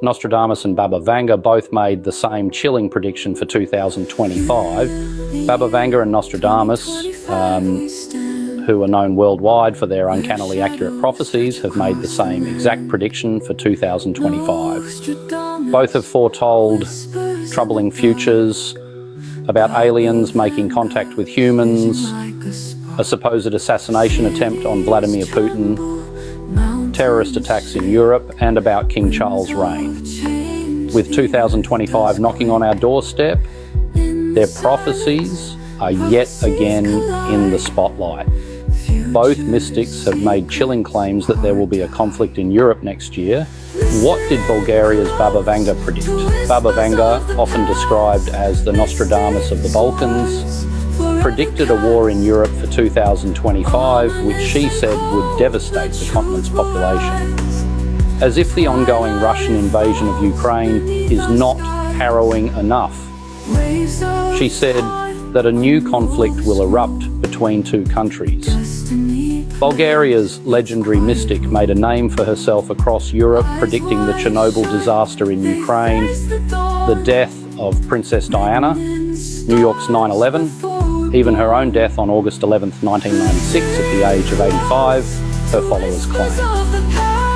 Nostradamus and Baba Vanga both made the same chilling prediction for 2025. Baba Vanga and Nostradamus, who are known worldwide for their uncannily accurate prophecies, have made the same exact prediction for 2025. Both have foretold troubling futures about aliens making contact with humans, a supposed assassination attempt on Vladimir Putin, terrorist attacks in Europe, and about King Charles' reign. With 2025 knocking on our doorstep, their prophecies are yet again in the spotlight. Both mystics have made chilling claims that there will be a conflict in Europe next year. What did Bulgaria's Baba Vanga predict? Baba Vanga, often described as the Nostradamus of the Balkans, predicted a war in Europe for 2025, which she said would devastate the continent's population. As if the ongoing Russian invasion of Ukraine is not harrowing enough, she said that a new conflict will erupt between two countries. Bulgaria's legendary mystic made a name for herself across Europe, predicting the Chernobyl disaster in Ukraine, the death of Princess Diana, New York's 9/11, even her own death on August 11, 1996, at the age of 85, her followers claim.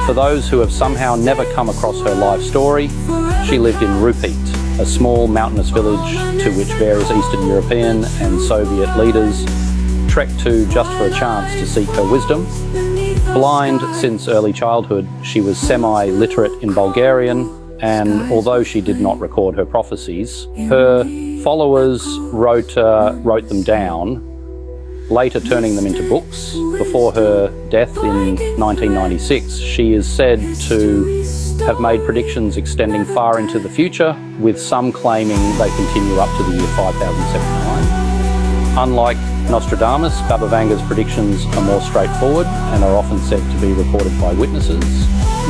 For those who have somehow never come across her life story, she lived in Rupit, a small mountainous village to which various Eastern European and Soviet leaders trekked to just for a chance to seek her wisdom. Blind since early childhood, she was semi-literate in Bulgarian, and although she did not record her prophecies, her followers wrote them down, later turning them into books. Before her death in 1996, she is said to have made predictions extending far into the future, with some claiming they continue up to the year 5079. Unlike Nostradamus, Baba Vanga's predictions are more straightforward and are often said to be reported by witnesses.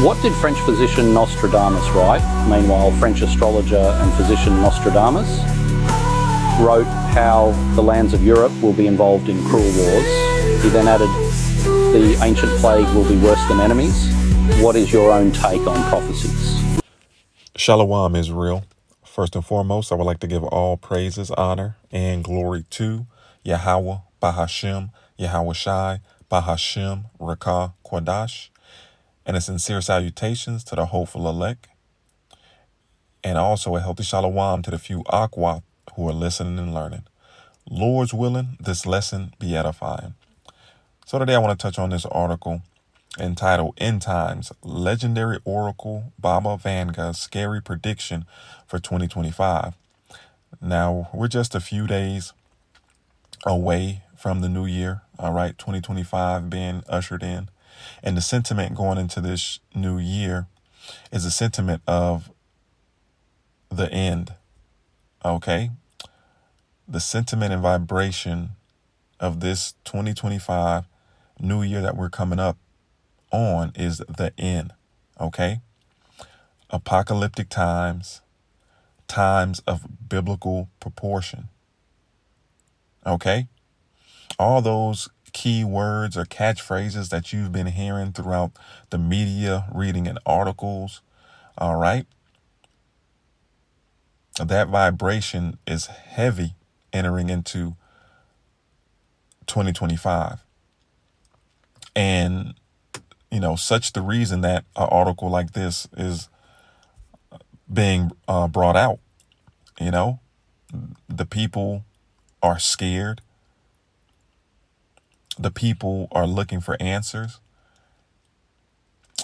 What did French physician Nostradamus write? Meanwhile, French astrologer and physician Nostradamus wrote how the lands of Europe will be involved in cruel wars. He then added, the ancient plague will be worse than enemies. What is your own take on prophecies? Shalom, Israel. First and foremost, I would like to give all praises, honor, and glory to Yahweh, Bahashem, Yahweh Shai, Bahashem, Rakah, Quadash, and a sincere salutations to the hopeful elect, and also a healthy shalom to the few Aqua who are listening and learning. Lord's willing, this lesson be edifying. So today I want to touch on this article entitled End Times, Legendary Oracle Baba Vanga's Scary Prediction for 2025. Now, we're just a few days away from the new year, all right, 2025 being ushered in. And the sentiment going into this new year is a sentiment of the end, okay? The sentiment and vibration of this 2025 new year that we're coming up on is the end, okay? Apocalyptic times, times of biblical proportion, okay? All those key words or catchphrases that you've been hearing throughout the media, reading in articles, all right? That vibration is heavy entering into 2025. And, you know, such the reason that an article like this is being brought out, you know, the people are scared. The people are looking for answers.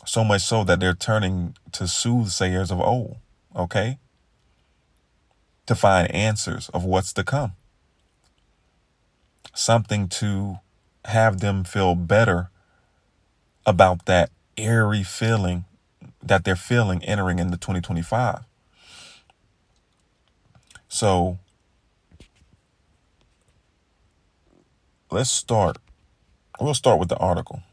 So much so that they're turning to soothsayers of old, okay? To find answers of what's to come. Something to have them feel better about that eerie feeling that they're feeling entering into 2025. So we'll start with the article.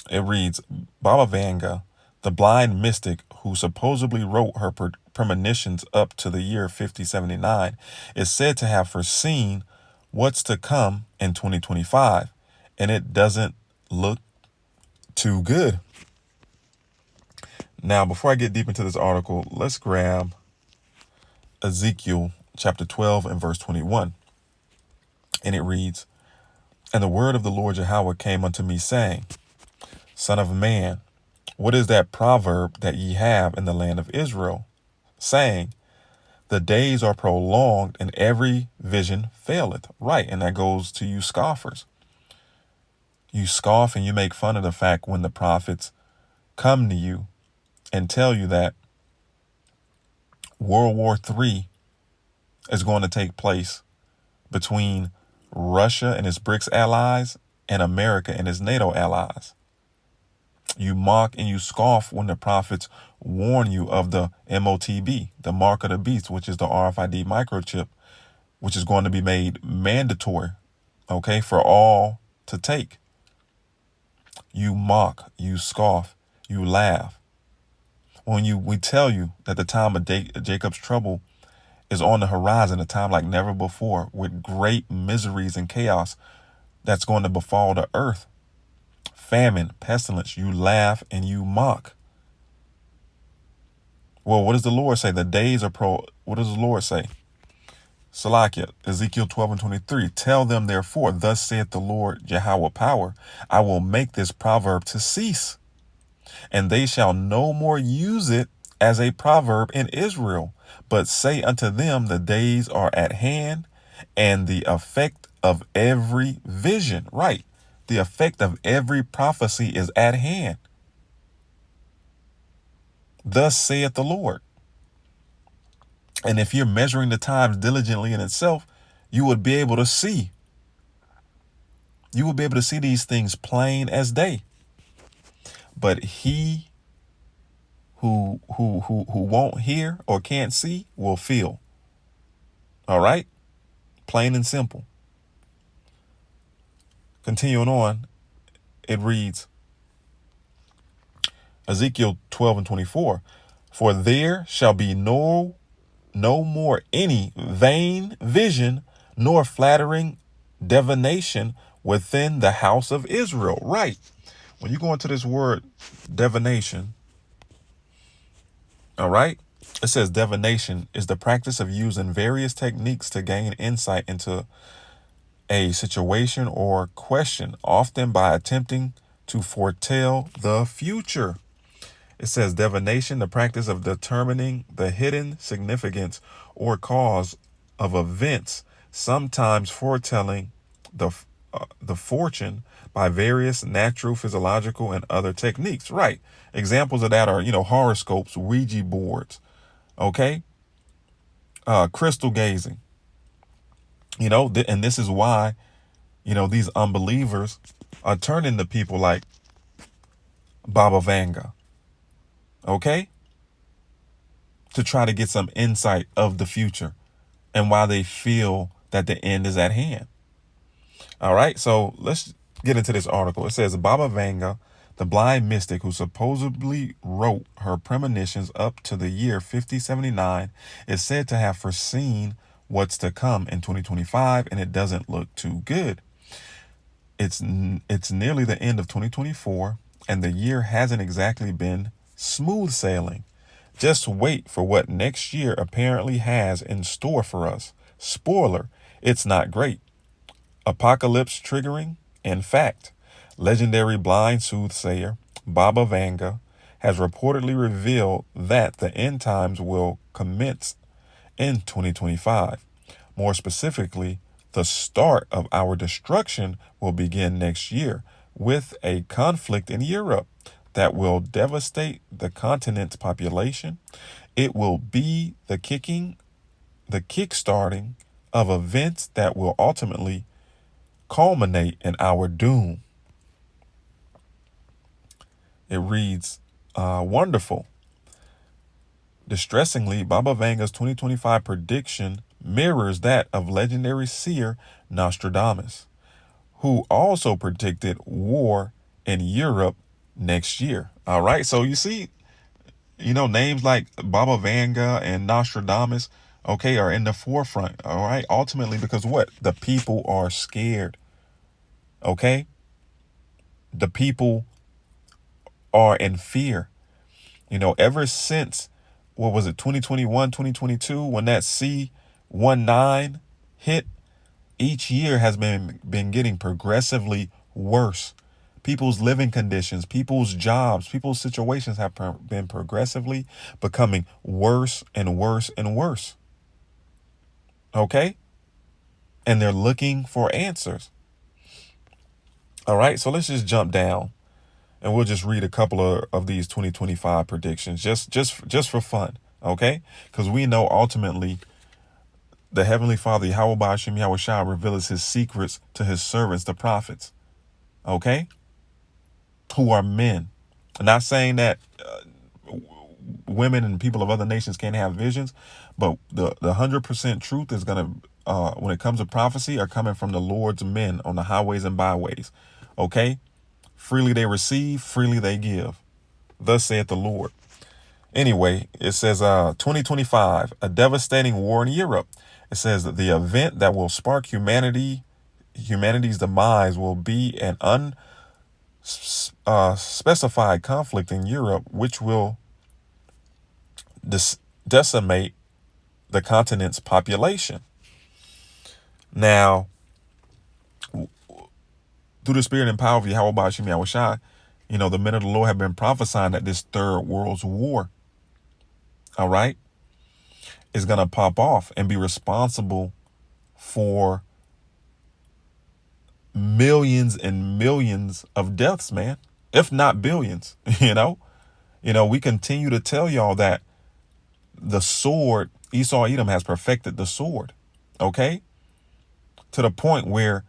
It reads, Baba Vanga, the blind mystic who supposedly wrote her premonitions up to the year 5079, is said to have foreseen what's to come in 2025, and it doesn't look too good. Now, before I get deep into this article, let's grab Ezekiel chapter 12 and verse 21. And it reads, "And the word of the Lord Yahweh came unto me, saying, Son of man, what is that proverb that ye have in the land of Israel, saying, the days are prolonged and every vision faileth?" Right. And that goes to you scoffers. You scoff and you make fun of the fact when the prophets come to you and tell you that World War III is going to take place between Russia and its BRICS allies and America and its NATO allies. You mock and you scoff when the prophets warn you of the MOTB, the mark of the beast, which is the RFID microchip, which is going to be made mandatory, okay, for all to take. You mock, you scoff, you laugh. When we tell you that the time of Jacob's trouble is on the horizon, a time like never before, with great miseries and chaos that's going to befall the earth, famine, pestilence, you laugh and you mock. Well, what does the Lord say? The days are what does the Lord say? Salakia, Ezekiel 12 and 23. "Tell them therefore, thus saith the Lord Yahweh power, I will make this proverb to cease, and they shall no more use it as a proverb in Israel, but say unto them, the days are at hand, and the effect of every vision." Right. The effect of every prophecy is at hand. Thus saith the Lord. And if you're measuring the times diligently in itself, you would be able to see. You will be able to see these things plain as day. But he who won't hear or can't see will feel. All right? Plain and simple. Continuing on, it reads, Ezekiel 12 and 24, "For there shall be no more any vain vision, nor flattering divination within the house of Israel." Right. When you go into this word divination, all right, it says divination is the practice of using various techniques to gain insight into a situation or question, often by attempting to foretell the future. It says divination, the practice of determining the hidden significance or cause of events, sometimes foretelling the fortune by various natural, physiological, and other techniques. Right. Examples of that are, horoscopes, Ouija boards, okay, crystal gazing, and this is why, these unbelievers are turning to people like Baba Vanga, okay, to try to get some insight of the future and why they feel that the end is at hand. All right, so let's get into this article. It says Baba Vanga, the blind mystic who supposedly wrote her premonitions up to the year 5079, is said to have foreseen what's to come in 2025, and it doesn't look too good. It's nearly the end of 2024, and the year hasn't exactly been smooth sailing. Just wait for what next year apparently has in store for us. Spoiler, it's not great. Apocalypse triggering. In fact, legendary blind soothsayer Baba Vanga has reportedly revealed that the end times will commence in 2025. More specifically, the start of our destruction will begin next year with a conflict in Europe that will devastate the continent's population. It will be the kickstarting of events that will ultimately culminate in our doom. It reads, wonderful. Distressingly, Baba Vanga's 2025 prediction mirrors that of legendary seer Nostradamus, who also predicted war in Europe next year. All right, so you see, names like Baba Vanga and Nostradamus, okay, are in the forefront. All right, ultimately because what? The people are scared. Okay, the people are in fear. Ever since, what was it, 2021, 2022, when that C-19 hit, each year has been getting progressively worse. People's living conditions, people's jobs, people's situations have been progressively becoming worse and worse and worse. Okay? And they're looking for answers. All right, so let's just jump down and we'll just read a couple of these 2025 predictions just for fun. Okay? Because we know ultimately the Heavenly Father, Yahweh Ba'ashem Yahweh Shai, reveals his secrets to his servants, the prophets. Okay? Who are men. I'm not saying that women and people of other nations can't have visions, but the 100% truth is going to, when it comes to prophecy, are coming from the Lord's men on the highways and byways. Okay? Freely they receive, freely they give. Thus saith the Lord. Anyway, it says 2025, a devastating war in Europe. It says that the event that will spark humanity's demise will be an unspecified conflict in Europe, which will decimate the continent's population. Now, through the spirit and power of Yahweh Ba'ashem Yahweh Shai, the men of the Lord have been prophesying that this third world's war, all right, is going to pop off and be responsible for millions and millions of deaths, man, if not billions. We continue to tell y'all that the sword, Esau Edom has perfected the sword, okay, to the point where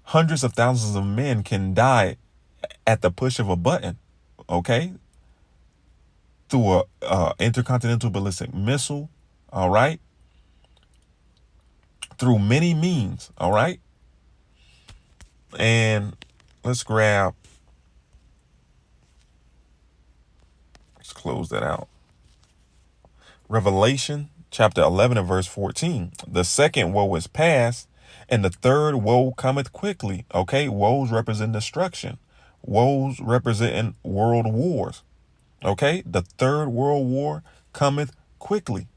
hundreds of thousands of men can die at the push of a button, okay, through a intercontinental ballistic missile, all right, through many means, all right. And let's close that out. Revelation chapter 11 and verse 14. The second woe is past, and the third woe cometh quickly. Okay, woes represent destruction. Woes representing world wars. Okay, the third world war cometh quickly.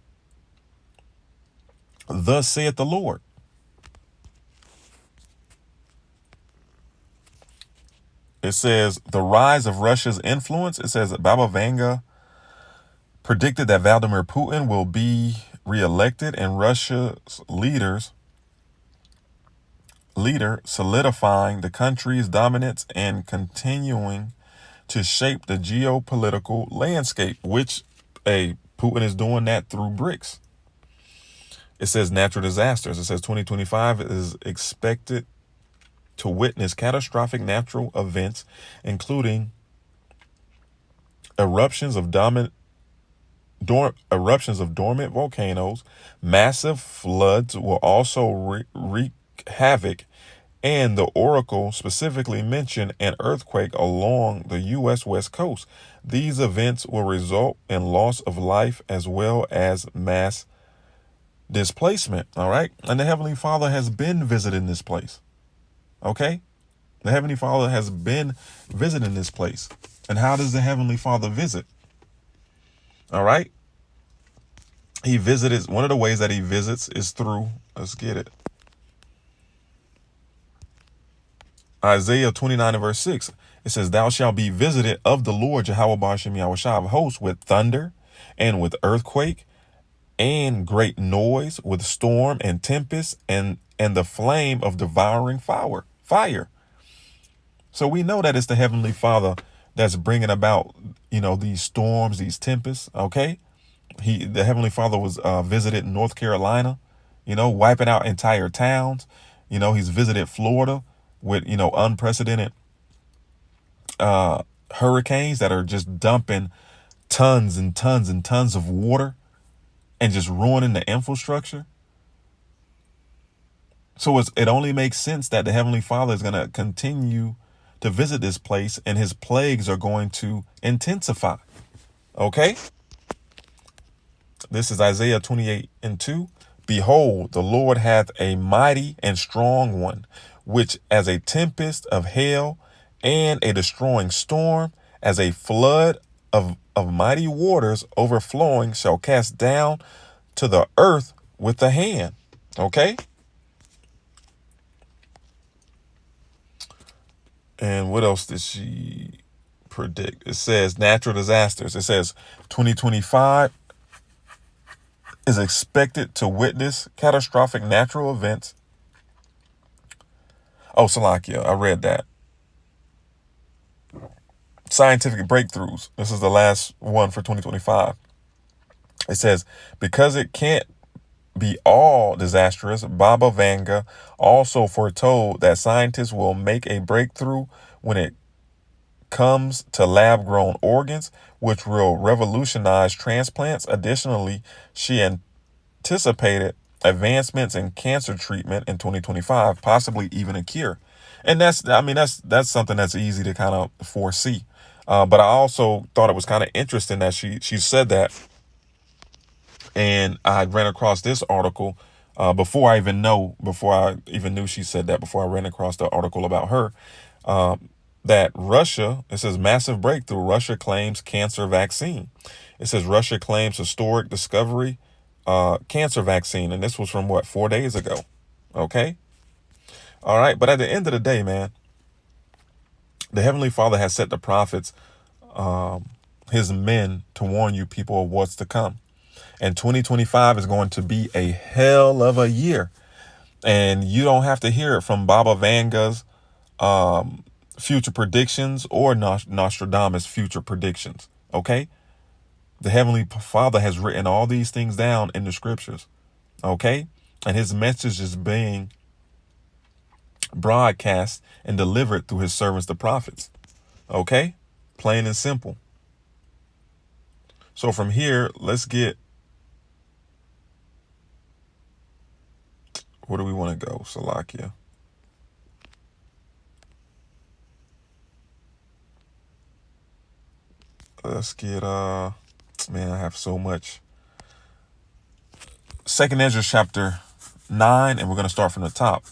Thus saith the Lord. It says the rise of Russia's influence. It says that Baba Vanga predicted that Vladimir Putin will be reelected and Russia's leader solidifying the country's dominance and continuing to shape the geopolitical landscape, which Putin is doing that through BRICS. It says natural disasters. It says 2025 is expected to witness catastrophic natural events, including eruptions of dormant volcanoes. Massive floods will also wreak havoc, and the Oracle specifically mentioned an earthquake along the U.S. West Coast. These events will result in loss of life as well as mass displacement. All right. And the Heavenly Father has been visiting this place. Okay. The Heavenly Father has been visiting this place. And how does the Heavenly Father visit? All right. He visited. One of the ways that he visits is through, let's get it, Isaiah 29 and verse 6. It says, thou shalt be visited of the Lord Yahweh Ba'ashem Yahweh Shai of hosts with thunder and with earthquake and great noise, with storm and tempest and the flame of devouring fire. So we know that it's the Heavenly Father that's bringing about, these storms, these tempests. Okay. The Heavenly Father was visited in North Carolina, wiping out entire towns. He's visited Florida with, unprecedented hurricanes that are just dumping tons and tons and tons of water and just ruining the infrastructure. So it only makes sense that the Heavenly Father is going to continue to visit this place and his plagues are going to intensify. Okay. This is Isaiah 28 and 2. Behold, the Lord hath a mighty and strong one, which as a tempest of hail and a destroying storm, as a flood of mighty waters overflowing shall cast down to the earth with the hand. Okay. And what else did she predict? It says natural disasters. It says 2025 is expected to witness catastrophic natural events. Oh, Salakia, I read that. Scientific breakthroughs. This is the last one for 2025. It says, because it can't be all disastrous, Baba Vanga also foretold that scientists will make a breakthrough when it comes to lab-grown organs, which will revolutionize transplants. Additionally, she anticipated advancements in cancer treatment in 2025, possibly even a cure. And that's something that's easy to kind of foresee. But I also thought it was kind of interesting that she said that. And I ran across this article before I even knew she said that, before I ran across the article about her, that Russia, it says massive breakthrough. Russia claims cancer vaccine. It says Russia claims historic discovery, cancer vaccine. And this was from 4 days ago. Okay. All right. But at the end of the day, man, the Heavenly Father has set the prophets, his men, to warn you people of what's to come. And 2025 is going to be a hell of a year. And you don't have to hear it from Baba Vanga's future predictions or Nostradamus' future predictions. Okay? The Heavenly Father has written all these things down in the scriptures. Okay? And his message is being broadcast and delivered through his servants, the prophets. Okay? Plain and simple. So from here, let's get, where do we want to go, Salakia? Let's get, man, I have so much. 2nd Ezra chapter 9, and we're going to start from the top.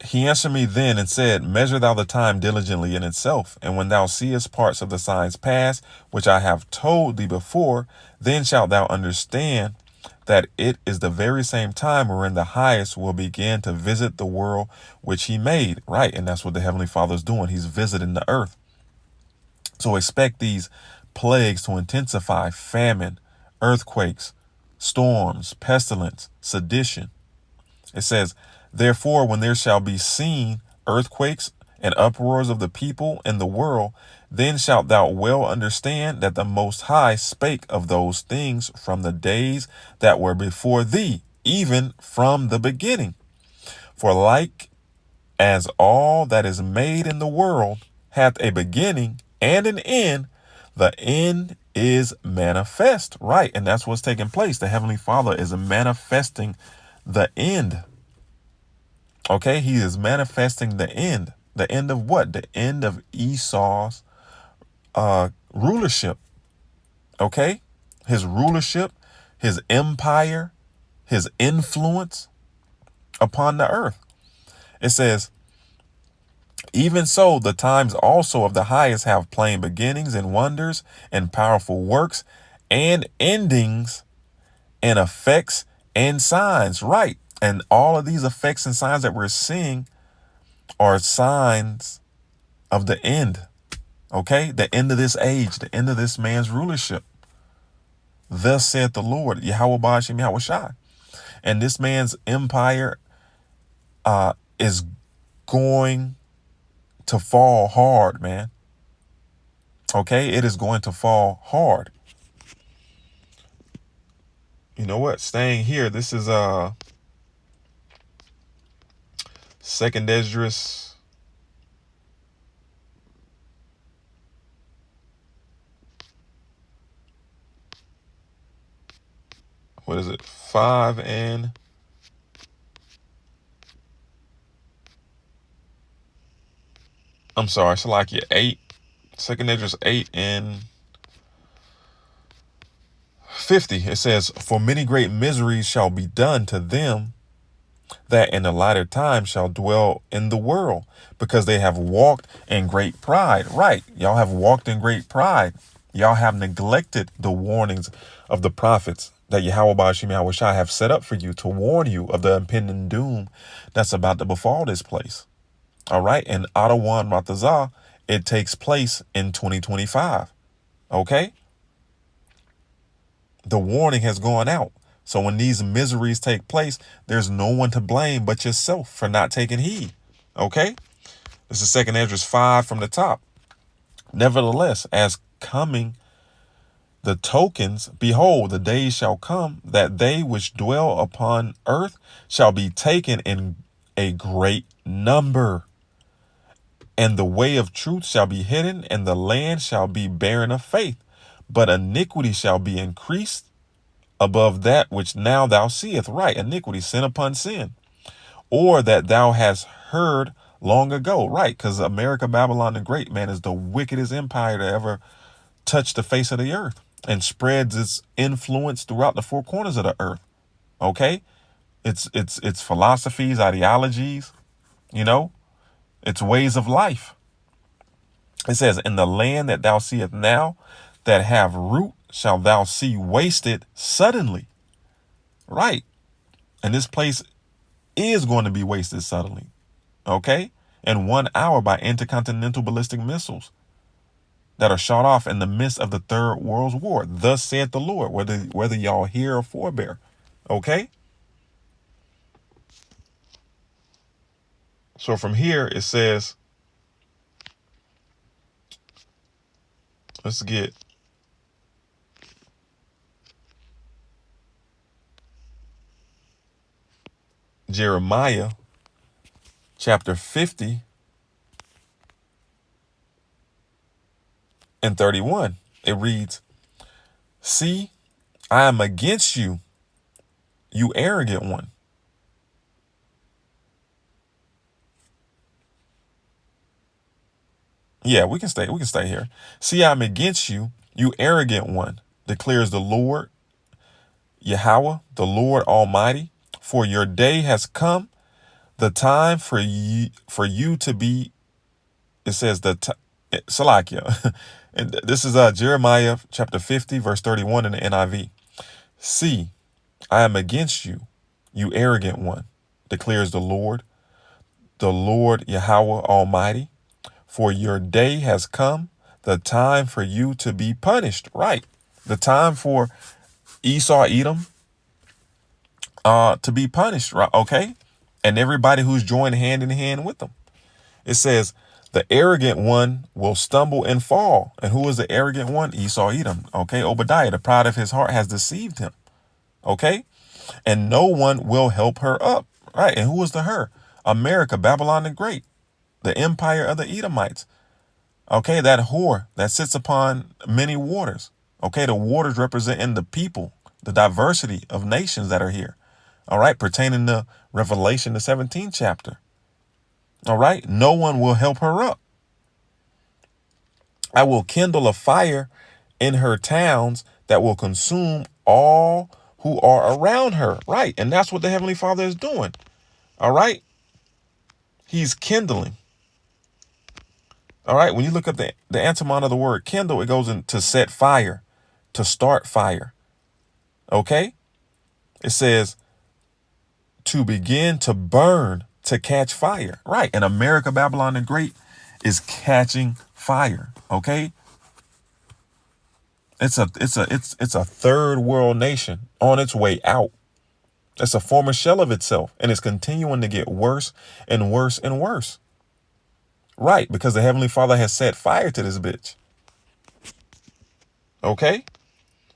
He answered me then and said, measure thou the time diligently in itself, and when thou seest parts of the signs pass, which I have told thee before, then shalt thou understand that it is the very same time wherein the highest will begin to visit the world which he made. Right, and that's what the Heavenly Father is doing. He's visiting the earth. So expect these plagues to intensify: famine, earthquakes, storms, pestilence, sedition. It says, therefore, when there shall be seen earthquakes and uproars of the people in the world, then shalt thou well understand that the Most High spake of those things from the days that were before thee, even from the beginning. For like as all that is made in the world hath a beginning and an end, the end is manifest. Right, and that's what's taking place. The Heavenly Father is manifesting the end. Okay, he is manifesting the end. The end of what? The end of Esau's rulership. Okay, his rulership, his empire, his influence upon the earth. It says, even so, the times also of the highest have plain beginnings and wonders and powerful works and endings and effects and signs. Right. And all of these effects and signs that we're seeing are signs of the end. Okay. The end of this age, the end of this man's rulership. Thus saith the Lord, Yahweh Ba'ashem Yahweh Shai. And this man's empire is going to fall hard, man. Okay, it is going to fall hard. You know what? Staying here, this is 2nd Esdras. What is it? 5 and I'm sorry, Salakia 8. 2nd Esdras 8 and 50. It says, for many great miseries shall be done to them that in the latter time shall dwell in the world, because they have walked in great pride. Right. Y'all have walked in great pride. Y'all have neglected the warnings of the prophets that Yahweh Ba'ashim Yahweh Shai have set up for you to warn you of the impending doom that's about to befall this place. All right. And Atawan Ratazah, it takes place in 2025. Okay. The warning has gone out. So when these miseries take place, there's no one to blame but yourself for not taking heed. Okay. This is 2nd Esdras 5 from the top. Nevertheless, as coming the tokens, behold, the days shall come that they which dwell upon earth shall be taken in a great number. And the way of truth shall be hidden, and the land shall be barren of faith. But iniquity shall be increased above that which now thou seest. Right, iniquity, sin upon sin. Or that thou hast heard long ago. Right, because America, Babylon the Great, man, is the wickedest empire to ever touch the face of the earth and spreads its influence throughout the four corners of the earth. Okay? It's philosophies, ideologies, you know, its ways of life. It says, in the land that thou seest now, that have root, shall thou see wasted suddenly. Right. And this place is going to be wasted suddenly. Okay. In 1 hour by intercontinental ballistic missiles that are shot off in the midst of the Third World War. Thus saith the Lord, whether y'all hear or forbear. Okay. So from here, it says, let's get Jeremiah chapter 50 and 31. It reads, see, I am against you, you arrogant one. Yeah, we can stay here. See, I'm against you, you arrogant one, declares the Lord, Yahweh, the Lord Almighty. For your day has come, the time for you to be, it says Salakia. And this is Jeremiah chapter 50, verse 31 in the NIV. See, I am against you, you arrogant one, declares the Lord Yahweh Almighty. For your day has come, the time for you to be punished. Right. The time for Esau, Edom, to be punished. Right. Okay. And everybody who's joined hand in hand with them. It says, the arrogant one will stumble and fall. And who is the arrogant one? Esau, Edom. Okay. Obadiah, the pride of his heart has deceived him. Okay. And no one will help her up. Right. And who is the her? America, Babylon the Great, the empire of the Edomites. Okay. That whore that sits upon many waters. Okay. The waters representing the people, the diversity of nations that are here. All right. Pertaining to Revelation, the 17th chapter. All right. No one will help her up. I will kindle a fire in her towns that will consume all who are around her. Right. And that's what the Heavenly Father is doing. All right. He's kindling. All right. When you look up the antonymy of the word kindle, it goes into set fire, to start fire. Okay. It says to begin to burn, to catch fire. Right. And America, Babylon the Great is catching fire. Okay. It's a third world nation on its way out. It's a former shell of itself, and it's continuing to get worse and worse and worse. Right, because the Heavenly Father has set fire to this bitch. Okay?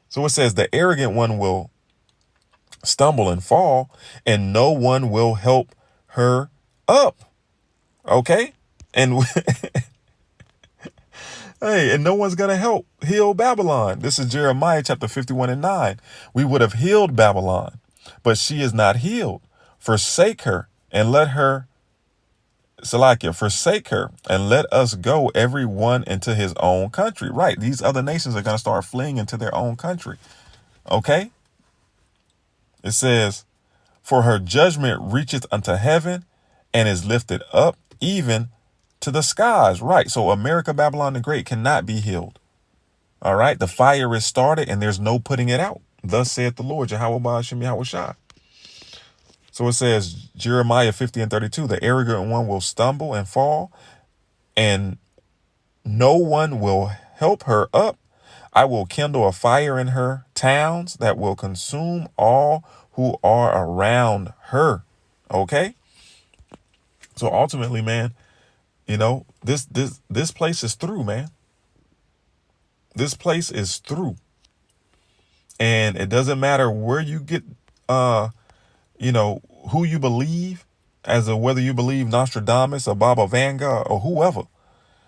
So it says the arrogant one will stumble and fall, and no one will help her up. Okay? And hey, and no one's going to help heal Babylon. This is Jeremiah chapter 51 and 9. We would have healed Babylon, but she is not healed. Forsake her and let her, Salakia, forsake her and let us go, every one into his own country. Right. These other nations are going to start fleeing into their own country. Okay. It says, For her judgment reacheth unto heaven and is lifted up even to the skies. Right. So America, Babylon the Great cannot be healed. All right. The fire is started and there's no putting it out. Thus saith the Lord, Yahweh Ba'ashem Yahweh Shai. So it says, Jeremiah 50:32, the arrogant one will stumble and fall, and no one will help her up. I will kindle a fire in her towns that will consume all who are around her. Okay. So ultimately, man, you know, this place is through, man. This place is through. And it doesn't matter where you get, you know, who you believe, as of whether you believe Nostradamus or Baba Vanga or whoever.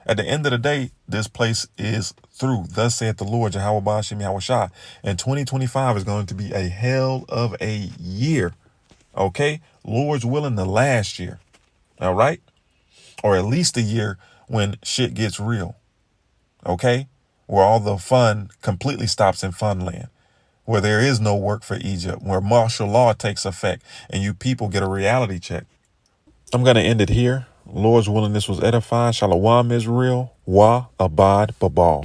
At the end of the day, this place is through. Thus saith the Lord, Yahweh Ba'ashem Yahweh Shai. And 2025 is going to be a hell of a year. Okay? Lord's willing, the last year. All right? Or at least a year when shit gets real. Okay? Where all the fun completely stops in funland. Where there is no work for Egypt. Where martial law takes effect and you people get a reality check. I'm going to end it here. Lord's willing, this was edifying. Shalom, Israel. Wa abad babal.